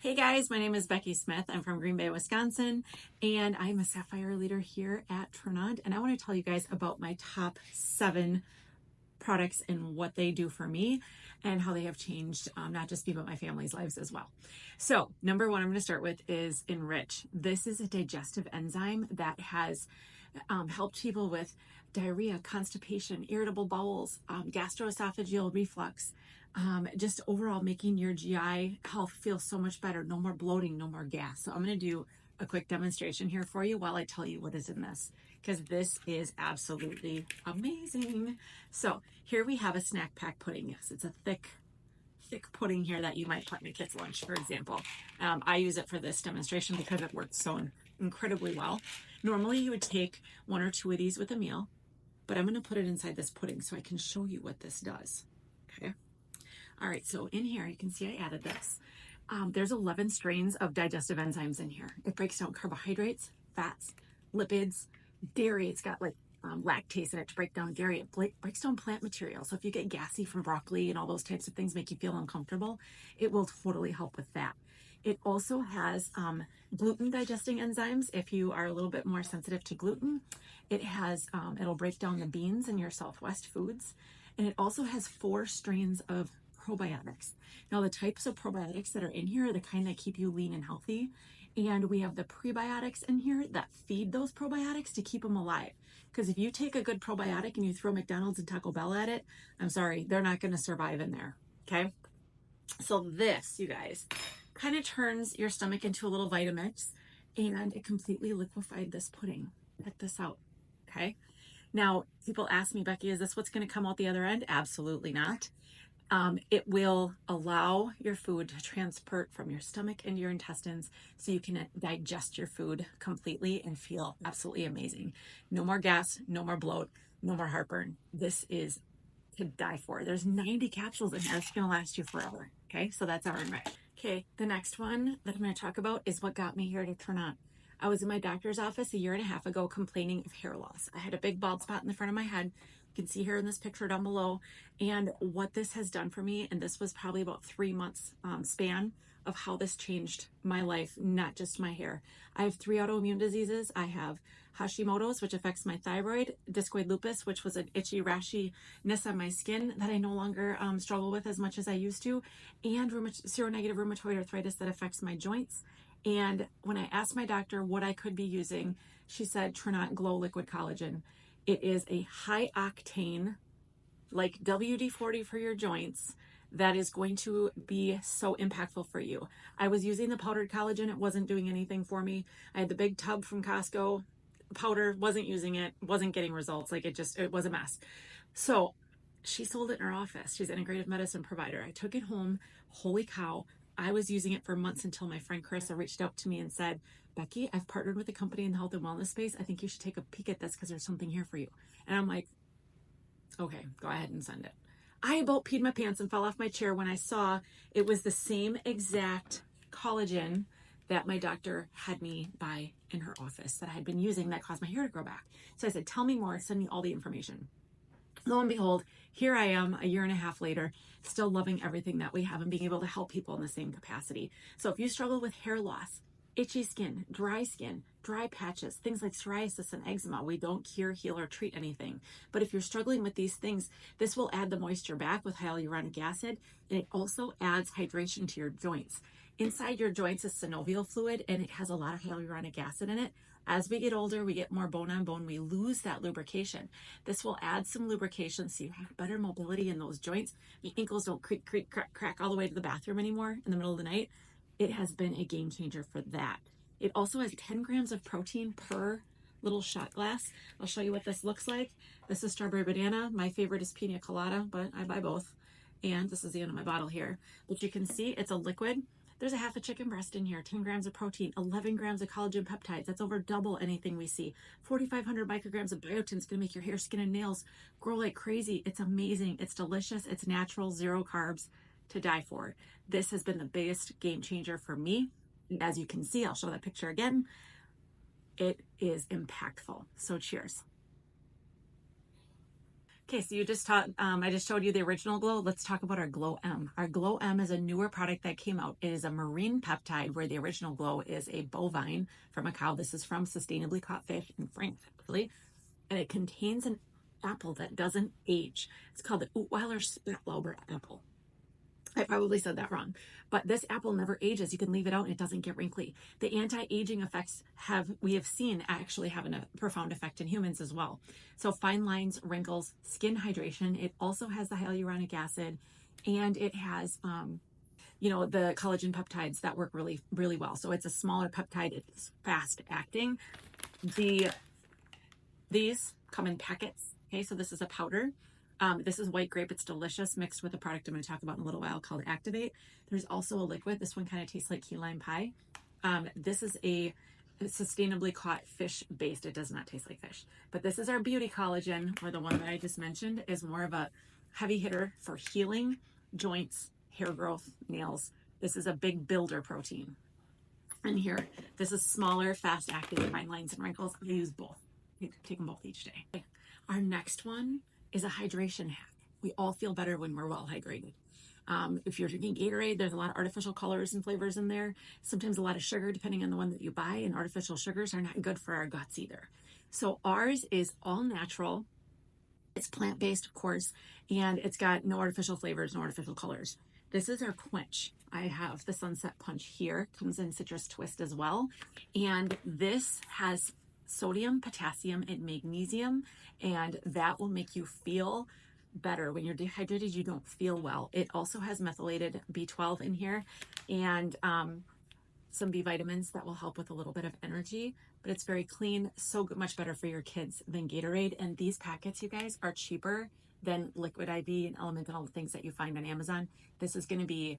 Hey guys, my name is Becky Smith. I'm from Green Bay, Wisconsin, and I'm a Sapphire leader here at Tranont. And I want to tell you guys about my top 7 products and what they do for me and how they have changed not just me, but my family's lives as well. So, number 1, I'm going to start with is Enrich. This is a digestive enzyme that has helped people with diarrhea, constipation, irritable bowels, gastroesophageal reflux, just overall making your GI health feel so much better. No more bloating, no more gas. So I'm going to do a quick demonstration here for you while I tell you what is in this, because this is absolutely amazing. So here we have a snack pack pudding. Yes, it's a thick pudding here that you might put in a kid's lunch, for example. I use it for this demonstration because it works so incredibly well. Normally you would take 1 or 2 of these with a meal, but I'm going to put it inside this pudding so I can show you what this does. Okay. All right, so in here, you can see I added this. There's 11 strains of digestive enzymes in here. It breaks down carbohydrates, fats, lipids, dairy. It's got like lactase in it to break down dairy. It breaks down plant material. So if you get gassy from broccoli and all those types of things make you feel uncomfortable, it will totally help with that. It also has gluten digesting enzymes if you are a little bit more sensitive to gluten. It has, it'll break down the beans in your Southwest foods. And it also has 4 strains of probiotics. Now, the types of probiotics that are in here are the kind that keep you lean and healthy. And we have the prebiotics in here that feed those probiotics to keep them alive. Because if you take a good probiotic and you throw McDonald's and Taco Bell at it, I'm sorry, they're not going to survive in there. Okay. So this, you guys, kind of turns your stomach into a little Vitamix, and it completely liquefied this pudding. Check this out. Okay. Now, people ask me, Becky, is this what's going to come out the other end? Absolutely not. It will allow your food to transport from your stomach into your intestines so you can digest your food completely and feel absolutely amazing. No more gas, no more bloat, no more heartburn. This is to die for. There's 90 capsules in here. It's going to last you forever. Okay, so that's our enrich. Okay, the next one that I'm going to talk about is what got me here to Tranont. I was in my doctor's office 1.5 years ago complaining of hair loss. I had a big bald spot in the front of my head. You can see here in this picture down below. And what this has done for me, and this was probably about 3 months span of how this changed my life, not just my hair. I have 3 autoimmune diseases. I have Hashimoto's, which affects my thyroid, discoid lupus, which was an itchy rashiness on my skin that I no longer struggle with as much as I used to, and seronegative rheumatoid arthritis that affects my joints. And when I asked my doctor what I could be using, she said Tranont Glow Liquid Collagen. It is a high octane, like WD-40 for your joints, that is going to be so impactful for you. I was using the powdered collagen. It wasn't doing anything for me. I had the big tub from Costco powder, wasn't using it, wasn't getting results. Like it was a mess. So she sold it in her office. She's an integrative medicine provider. I took it home. Holy cow. I was using it for months until my friend Carissa reached out to me and said, Becky, I've partnered with a company in the health and wellness space. I think you should take a peek at this because there's something here for you. And I'm like, okay, go ahead and send it. I about peed my pants and fell off my chair when I saw it was the same exact collagen that my doctor had me buy in her office that I had been using that caused my hair to grow back. So I said, tell me more, send me all the information. Lo and behold, here I am 1.5 years later, still loving everything that we have and being able to help people in the same capacity. So if you struggle with hair loss, itchy skin, dry patches, things like psoriasis and eczema, we don't cure, heal, or treat anything. But if you're struggling with these things, this will add the moisture back with hyaluronic acid, and it also adds hydration to your joints. Inside your joints is synovial fluid, and it has a lot of hyaluronic acid in it. As we get older, we get more bone on bone, we lose that lubrication. This will add some lubrication so you have better mobility in those joints. Your ankles don't creak, crack all the way to the bathroom anymore in the middle of the night. It has been a game changer for that. It also has 10 grams of protein per little shot glass. I'll show you what this looks like. This is strawberry banana. My favorite is pina colada, but I buy both. And this is the end of my bottle here. But you can see it's a liquid. There's a half a chicken breast in here, 10 grams of protein, 11 grams of collagen peptides. That's over double anything we see. 4,500 micrograms of biotin is going to make your hair, skin, and nails grow like crazy. It's amazing. It's delicious. It's natural, 0 carbs, to die for. This has been the biggest game changer for me. As you can see, I'll show that picture again. It is impactful. So cheers. Okay, so you just taught, I just showed you the original Glow. Let's talk about our Glow M. Our Glow M is a newer product that came out. It is a marine peptide, where the original Glow is a bovine from a cow. This is from sustainably caught fish in France, actually. And it contains an apple that doesn't age. It's called the Oetweiler Spätlauber apple. I probably said that wrong, but this apple never ages. You can leave it out and it doesn't get wrinkly. The anti-aging effects we have seen actually have a profound effect in humans as well. So fine lines, wrinkles, skin hydration. It also has the hyaluronic acid, and it has, the collagen peptides that work really, really well. So it's a smaller peptide. It's fast acting. These come in packets. Okay, so this is a powder. This is white grape. It's delicious, mixed with a product I'm going to talk about in a little while called Activate. There's also a liquid. This one kind of tastes like key lime pie. This is a sustainably caught fish based. It does not taste like fish. But this is our beauty collagen, or the one that I just mentioned is more of a heavy hitter for healing, joints, hair growth, nails. This is a big builder protein. And here, this is smaller, fast acting, fine lines and wrinkles. I use both. Take them both each day. Our next one is a hydration hack. We all feel better when we're well hydrated. If you're drinking Gatorade, there's a lot of artificial colors and flavors in there. Sometimes a lot of sugar, depending on the one that you buy, and artificial sugars are not good for our guts either. So ours is all natural. It's plant-based, of course, and it's got no artificial flavors, no artificial colors. This is our quench. I have the Sunset Punch here. Comes in citrus twist as well. And this has sodium, potassium, and magnesium, and that will make you feel better. When you're dehydrated, you don't feel well. It also has methylated B12 in here, and some B vitamins that will help with a little bit of energy, but it's very clean, so much better for your kids than Gatorade. And these packets, you guys, are cheaper than Liquid IV and Element and all the things that you find on Amazon. This is going to be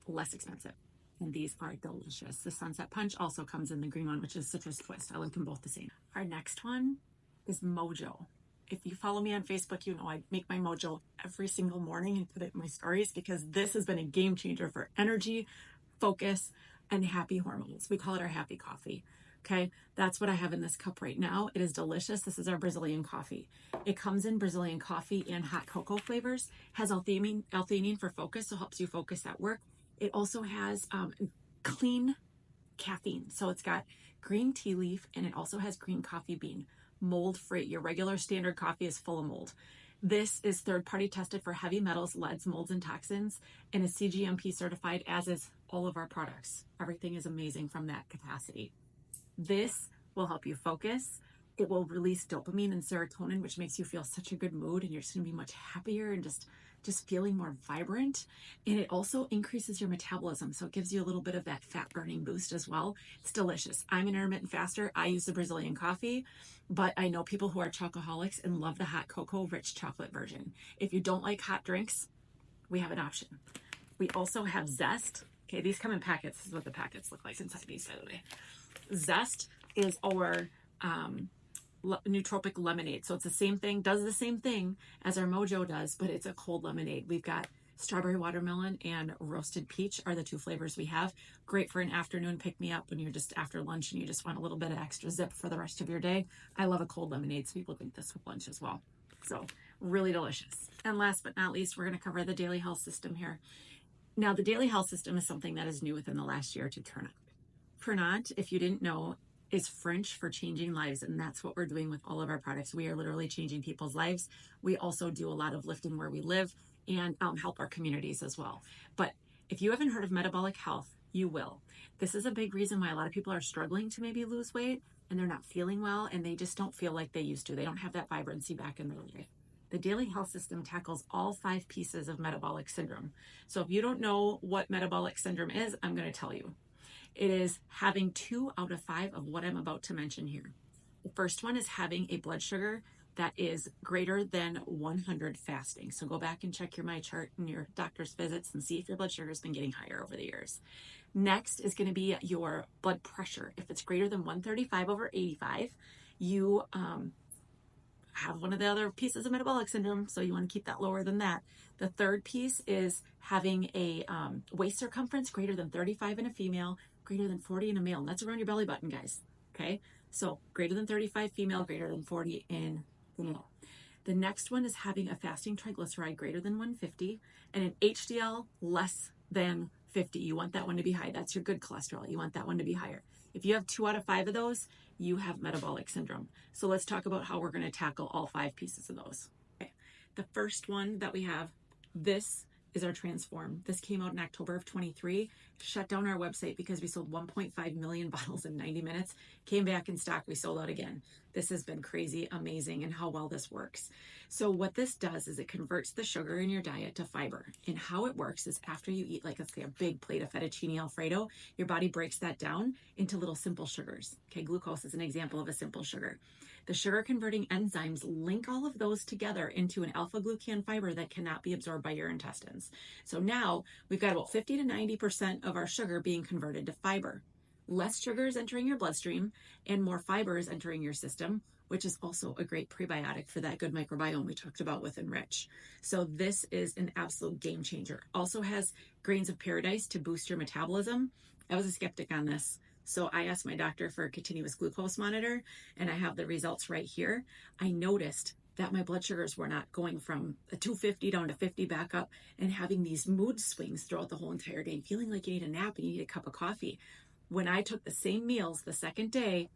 less expensive, and these are delicious. The Sunset Punch also comes in the green one, which is citrus twist. I like them both the same. Our next one is Mojo. If you follow me on Facebook, you know I make my Mojo every single morning and put it in my stories, because this has been a game changer for energy, focus, and happy hormones. We call it our happy coffee. Okay, that's what I have in this cup right now. It is delicious. This is our Brazilian coffee. It comes in Brazilian coffee and hot cocoa flavors. Has L-theanine for focus, so helps you focus at work. It also has clean caffeine. So it's got green tea leaf, and it also has green coffee bean, mold free. Your regular standard coffee is full of mold. This is third-party tested for heavy metals, leads, molds, and toxins, and is CGMP certified, as is all of our products. Everything is amazing from that capacity. This will help you focus. It will release dopamine and serotonin, which makes you feel such a good mood, and you're just going to be much happier and just feeling more vibrant. And it also increases your metabolism, so it gives you a little bit of that fat burning boost as well. It's delicious. I'm an intermittent faster. I use the Brazilian coffee, but I know people who are chocoholics and love the hot cocoa rich chocolate version. If you don't like hot drinks, we have an option. We also have Zest. Okay, these come in packets. This is what the packets look like inside these, by the way. Zest is our nootropic lemonade. So it's the same thing, does the same thing as our Mojo does, but it's a cold lemonade. We've got strawberry watermelon and roasted peach are the two flavors we have. Great for an afternoon pick-me-up when you're just after lunch and you just want a little bit of extra zip for the rest of your day. I love a cold lemonade, so people drink this with lunch as well. So really delicious. And last but not least, we're going to cover the daily health system here. Now, the daily health system is something that is new within the last year to Tranont. Tranont, if you didn't know, is French for changing lives, and that's what we're doing with all of our products. We are literally changing people's lives. We also do a lot of lifting where we live and help our communities as well. But if you haven't heard of metabolic health, you will. This is a big reason why a lot of people are struggling to maybe lose weight, and they're not feeling well, and they just don't feel like they used to. They don't have that vibrancy back in their life. The daily health system tackles all 5 pieces of metabolic syndrome. So if you don't know what metabolic syndrome is, I'm going to tell you. It is having 2 out of 5 of what I'm about to mention here. The first one is having a blood sugar that is greater than 100 fasting. So go back and check your My Chart and your doctor's visits and see if your blood sugar has been getting higher over the years. Next is going to be your blood pressure. If it's greater than 135/85, you have one of the other pieces of metabolic syndrome, so you want to keep that lower than that. The third piece is having a waist circumference greater than 35 in a female, greater than 40 in a male, and that's around your belly button, guys. Okay, so greater than 35 female, greater than 40 in the male. The next one is having a fasting triglyceride greater than 150 and an HDL less than 50. You want that one to be high. That's your good cholesterol. You want that one to be higher. If you have 2 out of 5 of those, you have metabolic syndrome. So let's talk about how we're going to tackle all 5 pieces of those. Okay. The first one that we have, this is our Transform. This came out in October of 23, shut down our website because we sold 1.5 million bottles in 90 minutes, came back in stock, we sold out again. This has been crazy, amazing, and how well this works. So what this does is it converts the sugar in your diet to fiber. And how it works is after you eat, like, let's say, a big plate of fettuccine Alfredo, your body breaks that down into little simple sugars. Okay, glucose is an example of a simple sugar. The sugar converting enzymes link all of those together into an alpha glucan fiber that cannot be absorbed by your intestines. So now we've got about 50 to 90% of our sugar being converted to fiber. Less sugar is entering your bloodstream and more fiber is entering your system, which is also a great prebiotic for that good microbiome we talked about with Enrich. So this is an absolute game changer. Also has grains of paradise to boost your metabolism. I was a skeptic on this. So I asked my doctor for a continuous glucose monitor, and I have the results right here. I noticed that my blood sugars were not going from a 250 down to 50 back up and having these mood swings throughout the whole entire day, feeling like you need a nap and you need a cup of coffee. When I took the same meals the second day,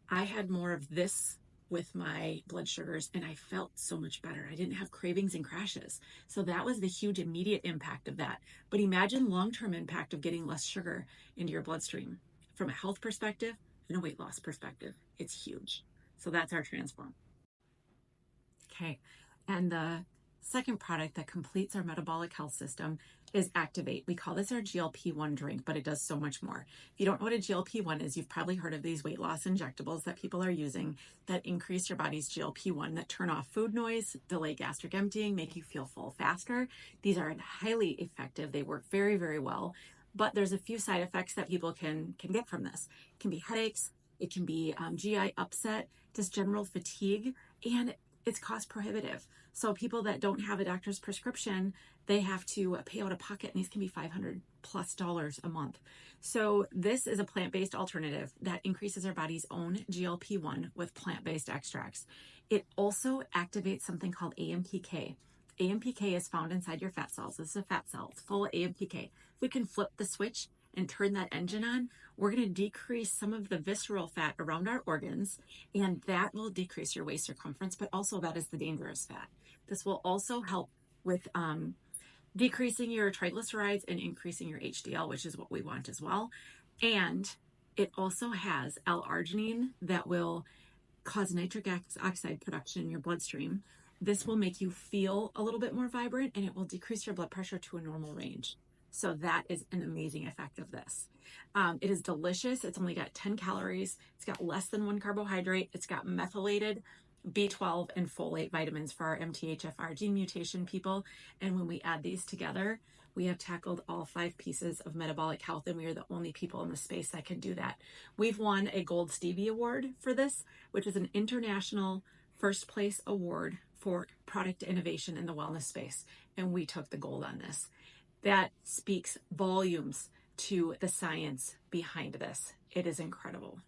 I had more of this with my blood sugars and I felt so much better. I didn't have cravings and crashes. So that was the huge immediate impact of that. But imagine long-term impact of getting less sugar into your bloodstream. From a health perspective and a weight loss perspective, it's huge. So that's our Transform. Okay, and the second product that completes our metabolic health system is Activate. We call this our GLP-1 drink, but it does so much more. If you don't know what a GLP-1 is, you've probably heard of these weight loss injectables that people are using that increase your body's GLP-1, that turn off food noise, delay gastric emptying, make you feel full faster. These are highly effective. They work very, very well, but there's a few side effects that people can get from this. It can be headaches, it can be GI upset, just general fatigue, and it's cost prohibitive. So people that don't have a doctor's prescription, they have to pay out of pocket, and these can be $500+ a month. So this is a plant-based alternative that increases our body's own GLP-1 with plant-based extracts. It also activates something called AMPK. AMPK is found inside your fat cells. This is a fat cell. It's full of AMPK. If we can flip the switch and turn that engine on, we're going to decrease some of the visceral fat around our organs, and that will decrease your waist circumference, but also that is the dangerous fat. This will also help with decreasing your triglycerides and increasing your HDL, which is what we want as well. And it also has L-arginine that will cause nitric oxide production in your bloodstream. This will make you feel a little bit more vibrant, and it will decrease your blood pressure to a normal range. So that is an amazing effect of this. It is delicious. It's only got 10 calories. It's got less than 1 carbohydrate. It's got methylated B12 and folate vitamins for our MTHFR gene mutation people. And when we add these together, we have tackled all 5 pieces of metabolic health, and we are the only people in the space that can do that. We've won a Gold Stevie Award for this, which is an international first place award for product innovation in the wellness space. And we took the gold on this. That speaks volumes to the science behind this. It is incredible.